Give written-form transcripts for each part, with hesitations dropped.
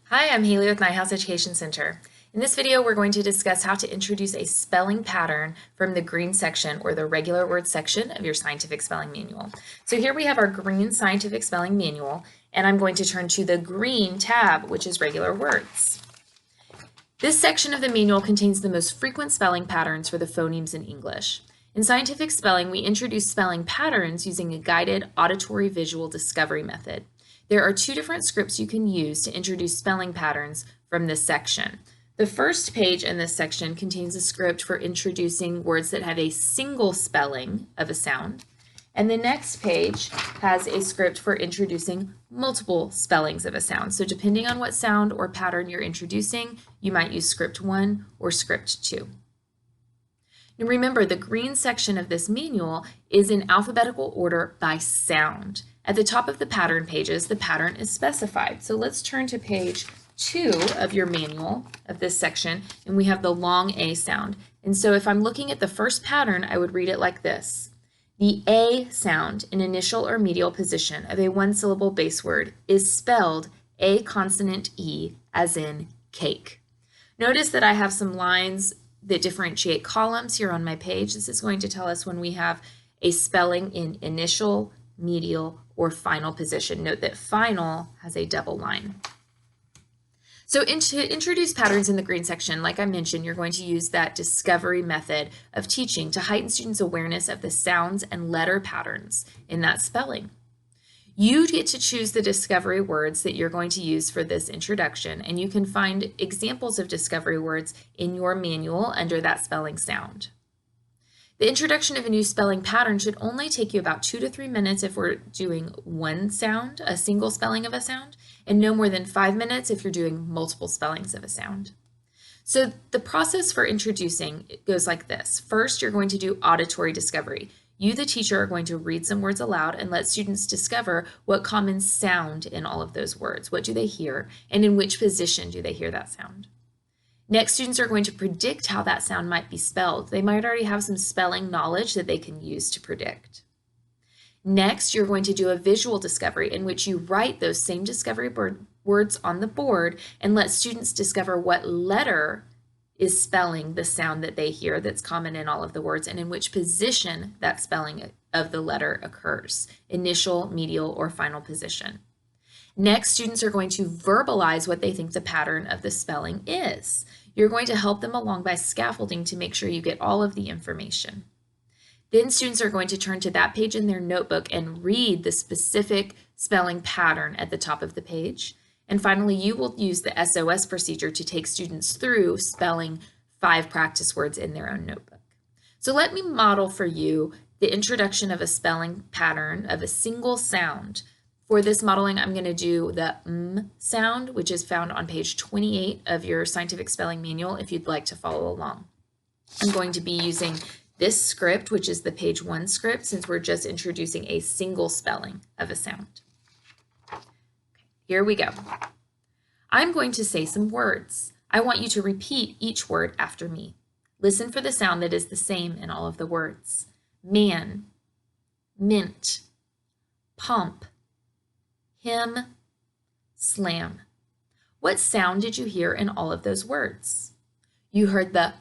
Hi, I'm Haley with Neuhaus Education Center. In this video, we're going to discuss how to introduce a spelling pattern from the green section or the regular word section of your scientific spelling manual. So here we have our green scientific spelling manual, and I'm going to turn to the green tab, which is regular words. This section of the manual contains the most frequent spelling patterns for the phonemes in English. In scientific spelling, we introduce spelling patterns using a guided auditory visual discovery method. There are two different scripts you can use to introduce spelling patterns from this section. The first page in this section contains a script for introducing words that have a single spelling of a sound, and the next page has a script for introducing multiple spellings of a sound. So depending on what sound or pattern you're introducing, you might use script 1 or script 2. Now remember, the green section of this manual is in alphabetical order by sound. At the top of the pattern pages, the pattern is specified. So let's turn to page 2 of your manual of this section, and we have the long A sound. And so if I'm looking at the first pattern, I would read it like this. The A sound in initial or medial position of a one-syllable base word is spelled A consonant E, as in cake. Notice that I have some lines that differentiate columns here on my page. This is going to tell us when we have a spelling in initial, medial, or final position. Note that final has a double line. So to introduce patterns in the green section, like I mentioned, you're going to use that discovery method of teaching to heighten students' awareness of the sounds and letter patterns in that spelling. You get to choose the discovery words that you're going to use for this introduction, and you can find examples of discovery words in your manual under that spelling sound. The introduction of a new spelling pattern should only take you about 2 to 3 minutes if we're doing one sound, a single spelling of a sound, and no more than 5 minutes if you're doing multiple spellings of a sound. So the process for introducing goes like this. First, you're going to do auditory discovery. You, the teacher, are going to read some words aloud and let students discover what common sound in all of those words. What do they hear, and in which position do they hear that sound? Next, students are going to predict how that sound might be spelled. They might already have some spelling knowledge that they can use to predict. Next, you're going to do a visual discovery in which you write those same discovery words on the board and let students discover what letter is spelling the sound that they hear that's common in all of the words, and in which position that spelling of the letter occurs, initial, medial, or final position. Next, students are going to verbalize what they think the pattern of the spelling is. You're going to help them along by scaffolding to make sure you get all of the information. Then students are going to turn to that page in their notebook and read the specific spelling pattern at the top of the page. And finally, you will use the SOS procedure to take students through spelling 5 practice words in their own notebook. So let me model for you the introduction of a spelling pattern of a single sound. For this modeling, I'm going to do the sound, which is found on page 28 of your scientific spelling manual if you'd like to follow along. I'm going to be using this script, which is the page 1 script, since we're just introducing a single spelling of a sound. Here we go. I'm going to say some words. I want you to repeat each word after me. Listen for the sound that is the same in all of the words. Man, mint, pump, hymn, slam. What sound did you hear in all of those words? You heard the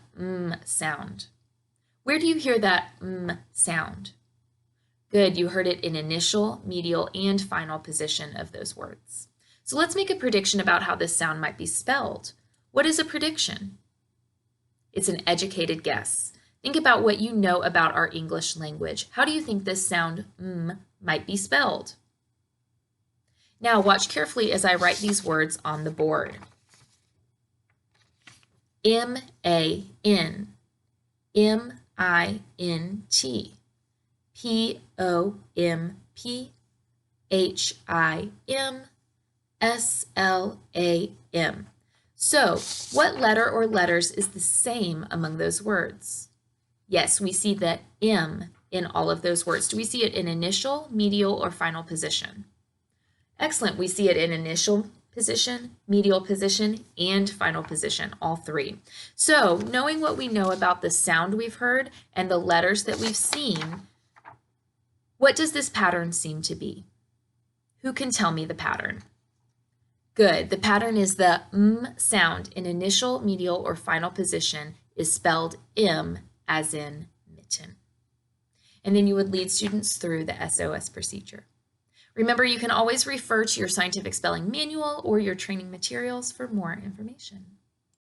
sound. Where do you hear that sound? Good, you heard it in initial, medial, and final position of those words. So let's make a prediction about how this sound might be spelled. What is a prediction? It's an educated guess. Think about what you know about our English language. How do you think this sound might be spelled? Now watch carefully as I write these words on the board. M-A-N, M-I-N-T, P-O-M-P, H-I-M, S-L-A-M. So, what letter or letters is the same among those words? Yes, we see the M in all of those words. Do we see it in initial, medial, or final position? Excellent. We see it in initial position, medial position, and final position, all 3. So, knowing what we know about the sound we've heard and the letters that we've seen, what does this pattern seem to be? Who can tell me the pattern? Good. The pattern is the sound in initial, medial, or final position is spelled as in mitten. And then you would lead students through the SOS procedure. Remember, you can always refer to your scientific spelling manual or your training materials for more information.